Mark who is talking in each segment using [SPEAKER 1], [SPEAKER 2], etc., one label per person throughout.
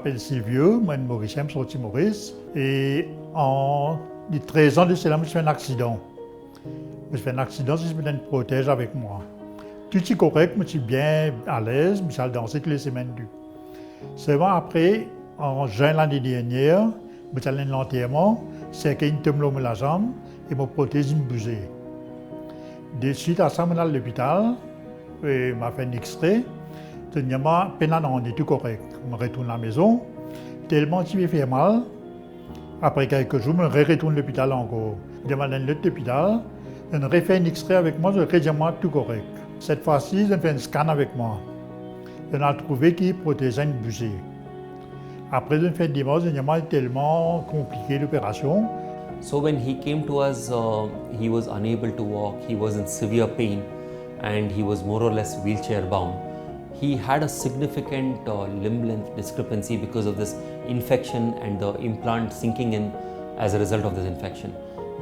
[SPEAKER 1] m'appelle Sylvio, moi de Mauritius, je suis Maurice. Et en 13 ans de cela, je fais un accident. Je fais un accident, je me donne une protège avec moi. Tout est correct, je suis bien à l'aise, je suis dansé toutes les semaines. Seulement après, en juin l'année dernière, je suis allé à l'enterrement, c'est qu'il tombe la jambe et ma prothèse me bougeait. De suite à ça, je suis allé à l'hôpital, et m'a fait un extrait. Dernièrement, on est tout correct. Je retourne à la maison, tellement que je fait mal. Après quelques jours, je retourne à l'hôpital encore. Je demande à l'autre hôpital, je refais un extrait avec moi, je redemande tout correct. Cette fois-ci, je fais un scan avec moi. Je n'ai trouvé qu'il protégeait une bougie. Après, je fais un dimanche, c'est tellement compliqué l'opération.
[SPEAKER 2] So when he came to us, he was unable to walk, he was in severe pain and he was more or less wheelchair bound. He had a significant limb length discrepancy because of this infection and the implant sinking in as a result of this infection.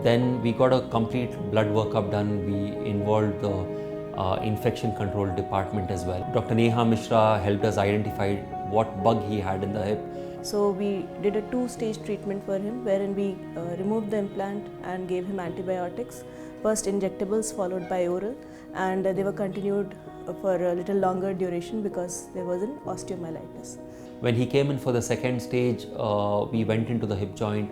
[SPEAKER 2] Then we got a complete blood workup done. We involved the infection control department as well. Dr. Neha Mishra helped us identify what bug he had in the hip.
[SPEAKER 3] So we did a 2-stage treatment for him, wherein we removed the implant and gave him antibiotics, first injectables followed by oral, and they were continued for a little longer duration because there was an osteomyelitis.
[SPEAKER 2] When he came in for the second stage, we went into the hip joint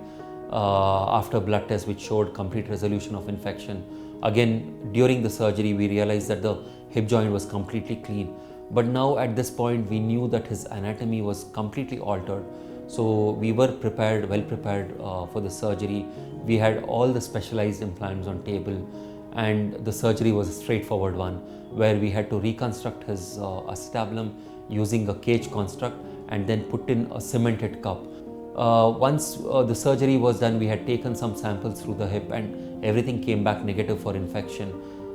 [SPEAKER 2] after blood test which showed complete resolution of infection. Again, during the surgery, we realized that the hip joint was completely clean. But now at this point, we knew that his anatomy was completely altered. So we were prepared, well prepared for the surgery. We had all the specialized implants on table, and the surgery was a straightforward one where we had to reconstruct his acetabulum using a cage construct and then put in a cemented cup. Once the surgery was done, we had taken some samples through the hip and everything came back negative for infection.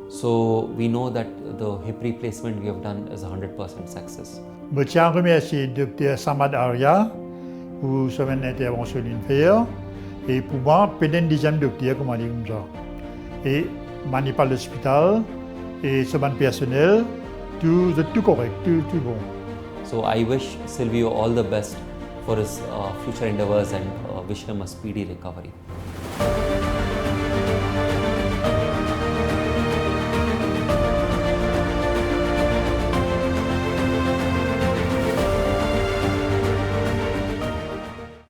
[SPEAKER 2] So we know that the hip replacement we have done is a 100% success.
[SPEAKER 1] Je tiens à remercier le Dr Samarth Arya pour son intervention faire. Et pour moi, peut-être un deuxième docteur, comme on dit comme ça. Et Manipal l'hôpital, et ce personnel, tout correct, tout bon.
[SPEAKER 2] So I wish Sylvio all the best for his future endeavors and wish him a speedy recovery.